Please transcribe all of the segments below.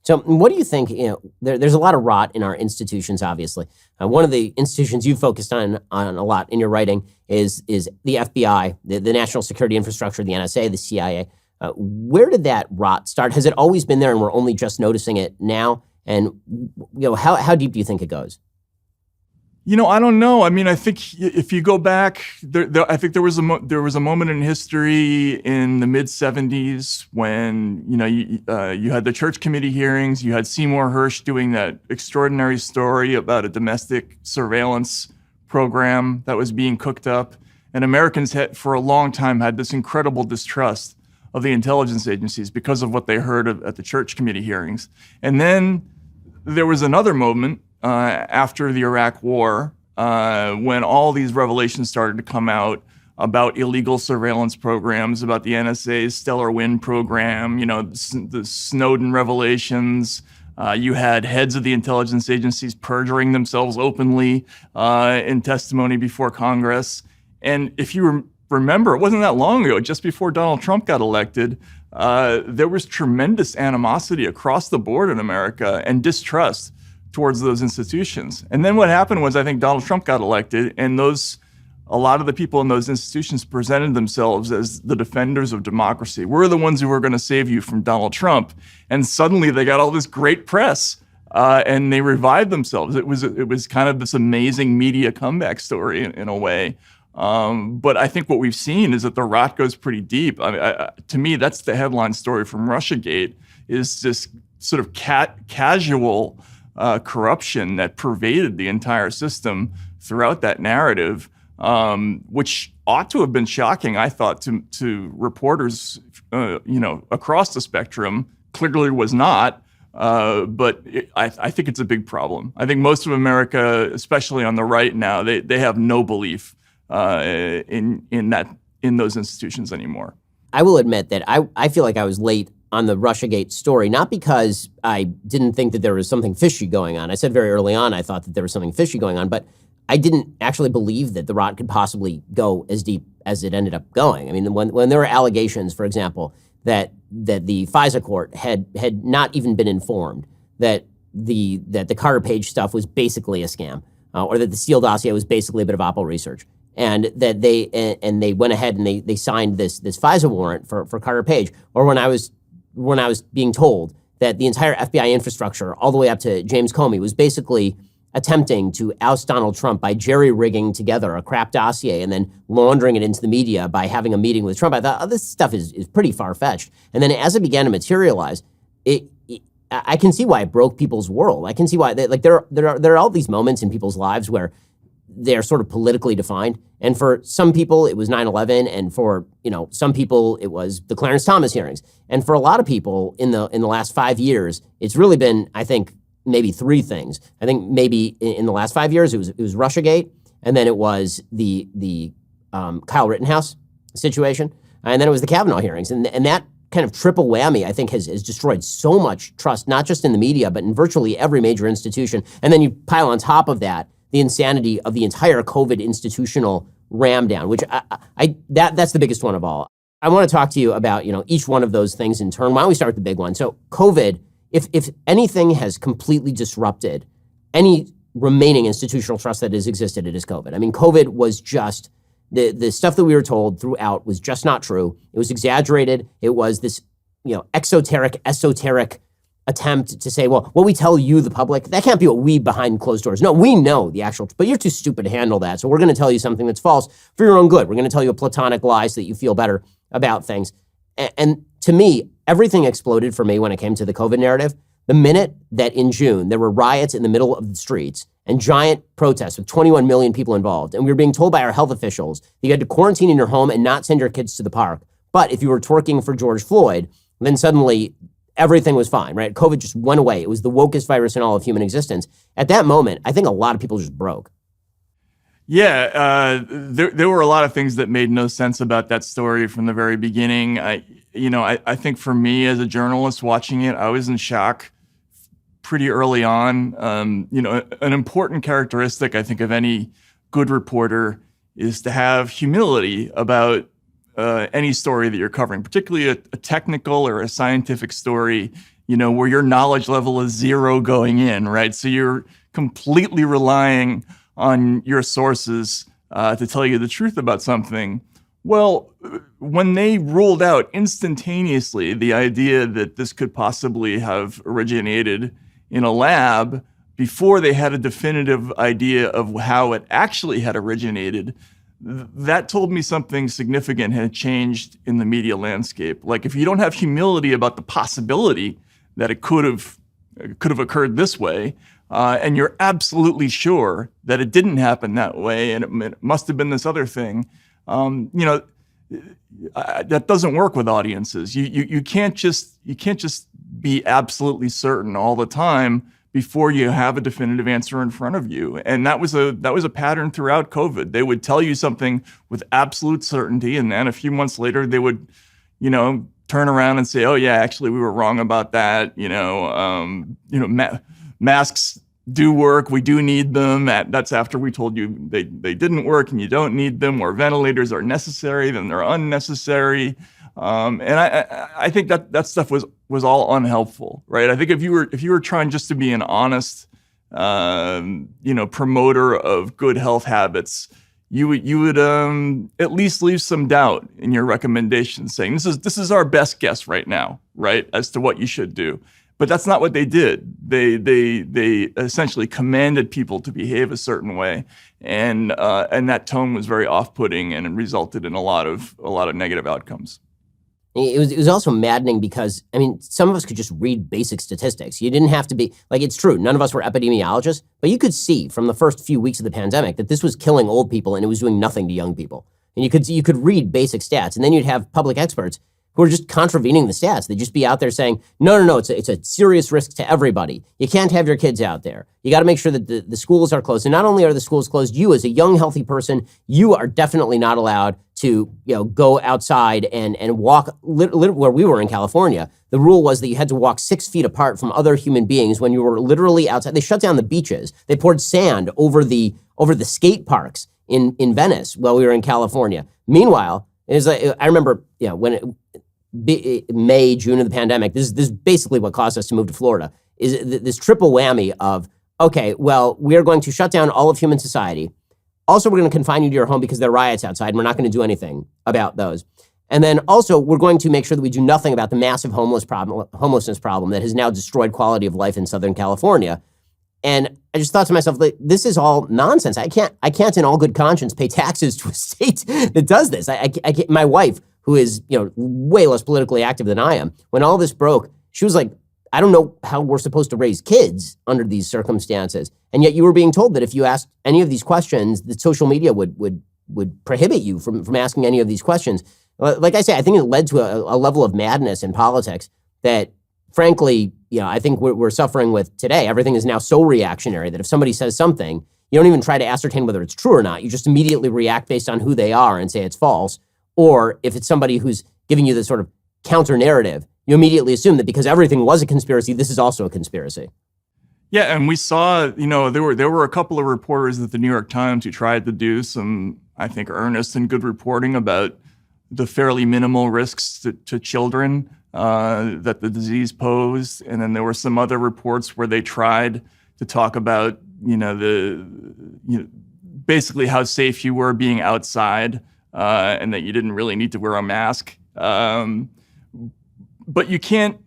So what do you think, there's a lot of rot in our institutions, obviously. One of the institutions you focused on a lot in your writing is the FBI, the National Security Infrastructure, the NSA, the CIA. Where did that rot start? Has it always been there and we're only just noticing it now? And how deep do you think it goes? I don't know. I mean, I think if you go back, I think there was a moment in history in the mid-'70s when you had the Church Committee hearings. You had Seymour Hersh doing that extraordinary story about a domestic surveillance program that was being cooked up, and Americans had, for a long time, had this incredible distrust of the intelligence agencies because of what they heard at the Church Committee hearings. And then there was another moment after the Iraq War, when all these revelations started to come out about illegal surveillance programs, about the NSA's Stellar Wind program, the Snowden revelations. You had heads of the intelligence agencies perjuring themselves openly in testimony before Congress. And if you remember, it wasn't that long ago, just before Donald Trump got elected, there was tremendous animosity across the board in America and distrust towards those institutions. And then what happened was, I think Donald Trump got elected, and a lot of the people in those institutions presented themselves as the defenders of democracy. We're the ones who are going to save you from Donald Trump. And suddenly they got all this great press, and they revived themselves. It was kind of this amazing media comeback story in a way. But I think what we've seen is that the rot goes pretty deep. To me, that's the headline story from Russiagate, is this sort of casual corruption that pervaded the entire system throughout that narrative, which ought to have been shocking, I thought, to reporters, across the spectrum. Clearly was not, but I think it's a big problem. I think most of America, especially on the right now, they have no belief in those institutions anymore. I will admit that I feel like I was late on the Russiagate story, not because I didn't think that there was something fishy going on. I said very early on I thought that there was something fishy going on, but I didn't actually believe that the rot could possibly go as deep as it ended up going. I mean, when there were allegations, for example, that the FISA court had not even been informed that the Carter Page stuff was basically a scam, or that the Steele dossier was basically a bit of Oppo research, and that they went ahead and they signed this FISA warrant for Carter Page, or when I was being told that the entire FBI infrastructure, all the way up to James Comey, was basically attempting to oust Donald Trump by jerry-rigging together a crap dossier and then laundering it into the media by having a meeting with Trump. I thought, this stuff is pretty far-fetched. And then as it began to materialize, I can see why it broke people's world. I can see why there are all these moments in people's lives where they're sort of politically defined. And for some people, it was 9/11, and for some people, it was the Clarence Thomas hearings. And for a lot of people in the last 5 years, it's really been, I think, maybe three things. I think maybe in the last 5 years, it was Russiagate, and then it was the Kyle Rittenhouse situation, and then it was the Kavanaugh hearings. And that kind of triple whammy, I think, has destroyed so much trust, not just in the media, but in virtually every major institution. And then you pile on top of that the insanity of the entire COVID institutional ram down, which that's the biggest one of all. I want to talk to you about each one of those things in turn. Why don't we start with the big one? So COVID, if anything has completely disrupted any remaining institutional trust that has existed, it is COVID. I mean, COVID was just the stuff that we were told throughout was just not true. It was exaggerated. It was this esoteric attempt to say, well, what we tell you, the public, that can't be what we behind closed doors. No, we know the actual, but you're too stupid to handle that. So we're going to tell you something that's false for your own good. We're going to tell you a platonic lie so that you feel better about things. And to me, everything exploded for me when it came to the COVID narrative. The minute that in June, there were riots in the middle of the streets and giant protests with 21 million people involved, and we were being told by our health officials that you had to quarantine in your home and not send your kids to the park. But if you were twerking for George Floyd, then suddenly everything was fine, right? COVID just went away. It was the wokest virus in all of human existence. At that moment, I think a lot of people just broke. Yeah, there were a lot of things that made no sense about that story from the very beginning. I think for me as a journalist watching it, I was in shock pretty early on. An important characteristic, I think, of any good reporter is to have humility about any story that you're covering, particularly a technical or a scientific story. where your knowledge level is 0 going in, right? So you're completely relying on your sources to tell you the truth about something. Well, when they ruled out instantaneously the idea that this could possibly have originated in a lab before they had a definitive idea of how it actually had originated, that told me something significant had changed in the media landscape. Like, if you don't have humility about the possibility that it could have occurred this way, and you're absolutely sure that it didn't happen that way, and it must have been this other thing, that doesn't work with audiences. You can't just be absolutely certain all the time before you have a definitive answer in front of you. And that was a pattern throughout COVID. They would tell you something with absolute certainty, and then a few months later they would, turn around and say, "Oh yeah, actually we were wrong about that." Masks do work. We do need them. That's after we told you they didn't work and you don't need them, or ventilators are necessary, then they're unnecessary. And I think that stuff was all unhelpful, right? I think if you were trying just to be an honest, promoter of good health habits, you would at least leave some doubt in your recommendations, saying this is our best guess right now, right, as to what you should do. But that's not what they did. They essentially commanded people to behave a certain way, and that tone was very off-putting, and it resulted in a lot of negative outcomes. It was also maddening because, some of us could just read basic statistics. You didn't have to be, it's true, none of us were epidemiologists, but you could see from the first few weeks of the pandemic that this was killing old people and it was doing nothing to young people. And you could read basic stats, and then you'd have public experts who are just contravening the stats. They'd just be out there saying, no, it's a serious risk to everybody. You can't have your kids out there. You got to make sure that the schools are closed. And not only are the schools closed, you as a young, healthy person, you are definitely not allowed to go outside and walk. Where we were in California, the rule was that you had to walk 6 feet apart from other human beings when you were literally outside. They shut down the beaches. They poured sand over the skate parks in Venice while we were in California. Meanwhile, it was I remember when May, June of the pandemic, this is basically what caused us to move to Florida, is this triple whammy of, okay, well, we are going to shut down all of human society. Also, we're going to confine you to your home because there are riots outside, and we're not going to do anything about those. And then also, we're going to make sure that we do nothing about the massive homelessness problem that has now destroyed quality of life in Southern California. And I just thought to myself, this is all nonsense. I can't in all good conscience pay taxes to a state that does this. I can't, my wife, who is way less politically active than I am, when all this broke, she was like, I don't know how we're supposed to raise kids under these circumstances. And yet you were being told that if you asked any of these questions, that social media would prohibit you from asking any of these questions. Like I say, I think it led to a level of madness in politics that, frankly, I think we're suffering with today. Everything is now so reactionary that if somebody says something, you don't even try to ascertain whether it's true or not. You just immediately react based on who they are and say it's false. Or if it's somebody who's giving you this sort of counter narrative, you immediately assume that because everything was a conspiracy, this is also a conspiracy. Yeah, and we saw, there were a couple of reporters at the New York Times who tried to do some, I think, earnest and good reporting about the fairly minimal risks to children that the disease posed. And then there were some other reports where they tried to talk about, basically how safe you were being outside, and that you didn't really need to wear a mask. But you can't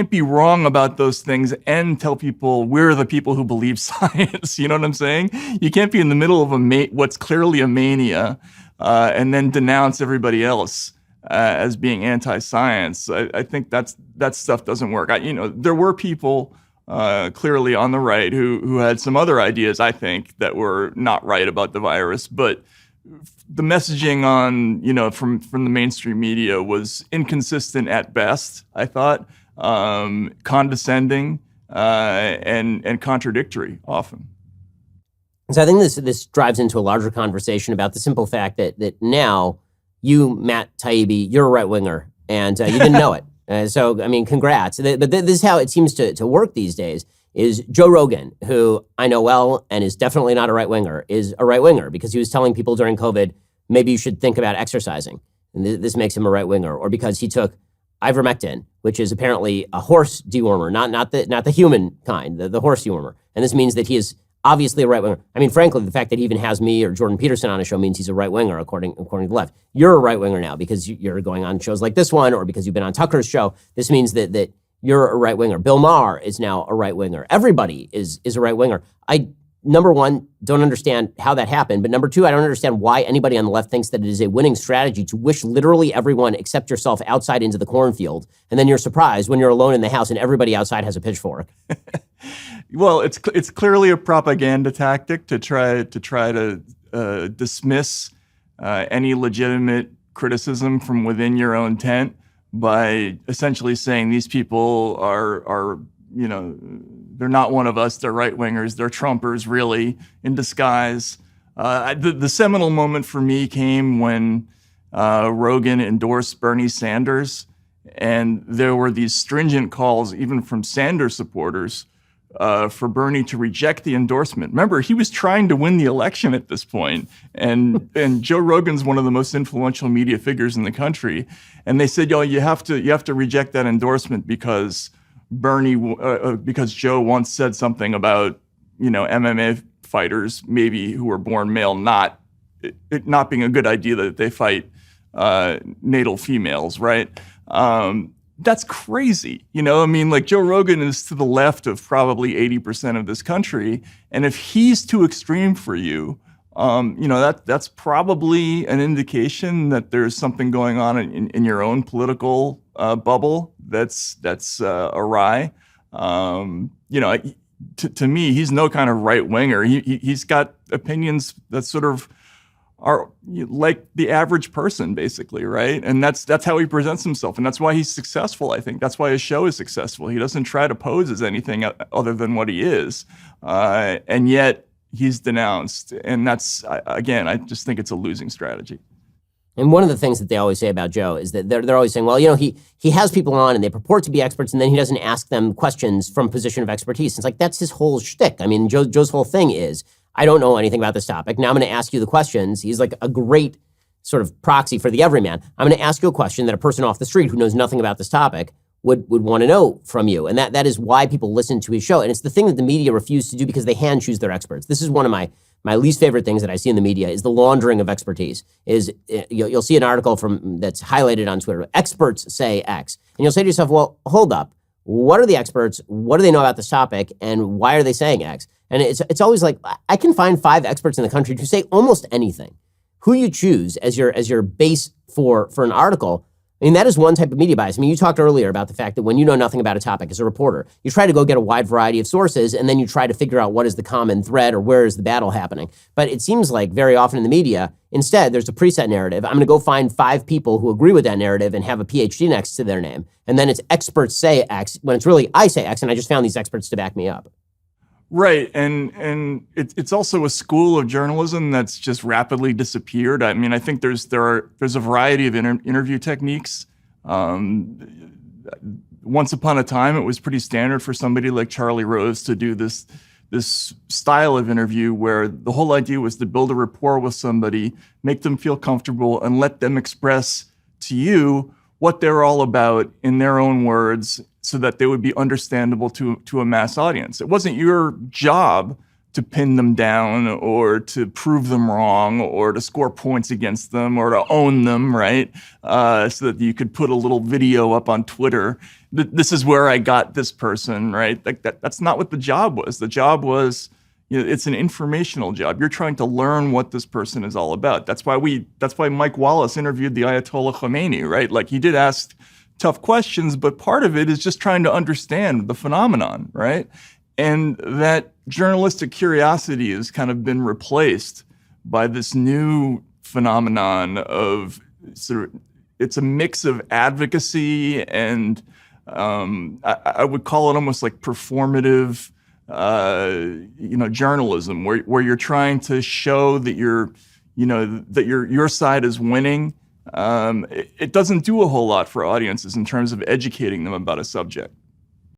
be wrong about those things and tell people we're the people who believe science. You know what I'm saying? You can't be in the middle of what's clearly a mania, and then denounce everybody else as being anti-science. I think that stuff doesn't work. There were people clearly on the right who had some other ideas, I think, that were not right about the virus, but the messaging on, from the mainstream media was inconsistent at best, I thought, condescending, and contradictory often. So I think this drives into a larger conversation about the simple fact that now you, Matt Taibbi, you're a right-winger, and you didn't know it. So, congrats. But this is how it seems to work these days, is Joe Rogan, who I know well and is definitely not a right-winger, is a right-winger because he was telling people during COVID, maybe you should think about exercising. And this makes him a right-winger. Or because he took ivermectin, which is apparently a horse dewormer, not the human kind, the horse dewormer. And this means that he is obviously a right-winger. I mean, frankly, the fact that he even has me or Jordan Peterson on a show means he's a right-winger, according to the left. You're a right-winger now because you're going on shows like this one, or because you've been on Tucker's show. This means that you're a right-winger. Bill Maher is now a right-winger. Everybody is a right-winger. I, number one, don't understand how that happened. But number two, I don't understand why anybody on the left thinks that it is a winning strategy to wish literally everyone except yourself outside into the cornfield. And then you're surprised when you're alone in the house and everybody outside has a pitchfork. Well, it's clearly a propaganda tactic to try to dismiss any legitimate criticism from within your own tent by essentially saying these people are they're not one of us, they're right-wingers, they're Trumpers, really, in disguise. The seminal moment for me came when Rogan endorsed Bernie Sanders, and there were these stringent calls, even from Sanders supporters, for Bernie to reject the endorsement. Remember, he was trying to win the election at this point, and Joe Rogan's one of the most influential media figures in the country, and they said, "Yo, you have to reject that endorsement because because Joe once said something about MMA fighters maybe who were born male it not being a good idea that they fight natal females, right?" That's crazy. I mean, like, Joe Rogan is to the left of probably 80% of this country. And if he's too extreme for you, that's probably an indication that there's something going on in your own political bubble that's awry. To me, he's no kind of right winger. He's got opinions that sort of are like the average person, basically, right? And that's how he presents himself, and that's why he's successful. I think that's why his show is successful. He doesn't try to pose as anything other than what he is, and yet he's denounced. And that's, again, I just think it's a losing strategy. And one of the things that they always say about Joe is that they're always saying, well, he has people on and they purport to be experts, and then he doesn't ask them questions from a position of expertise. It's like, that's his whole shtick. I mean, Joe's whole thing is, I don't know anything about this topic. Now I'm going to ask you the questions. He's like a great sort of proxy for the everyman. I'm going to ask you a question that a person off the street who knows nothing about this topic would want to know from you. And that is why people listen to his show. And it's the thing that the media refuse to do because they hand choose their experts. This is one of my least favorite things that I see in the media is the laundering of expertise. You'll see an article that's highlighted on Twitter, experts say X. And you'll say to yourself, well, hold up. What are the experts? What do they know about this topic? And why are they saying X? And it's always like, I can find 5 experts in the country who say almost anything. Who you choose as your base for an article, I mean, that is one type of media bias. I mean, you talked earlier about the fact that when you know nothing about a topic as a reporter, you try to go get a wide variety of sources, and then you try to figure out what is the common thread or where is the battle happening. But it seems like very often in the media, instead, there's a preset narrative. I'm going to go find 5 people who agree with that narrative and have a PhD next to their name. And then it's experts say X, when it's really I say X, and I just found these experts to back me up. Right, and it's also a school of journalism that's just rapidly disappeared. I mean, I think there's a variety of interview techniques. Once upon a time, it was pretty standard for somebody like Charlie Rose to do this style of interview where the whole idea was to build a rapport with somebody, make them feel comfortable, and let them express to you what they're all about in their own words, so that they would be understandable to a mass audience. It wasn't your job to pin them down or to prove them wrong or to score points against them or to own them, right? So that you could put a little video up on Twitter. This is where I got this person, right? Like that's not what the job was. The job was, it's an informational job. You're trying to learn what this person is all about. That's why Mike Wallace interviewed the Ayatollah Khomeini, right? Like, he did ask tough questions, but part of it is just trying to understand the phenomenon, right? And that journalistic curiosity has kind of been replaced by this new phenomenon of it's a mix of advocacy and I would call it almost like performative, journalism, where you're trying to show that your side is winning. It doesn't do a whole lot for audiences in terms of educating them about a subject.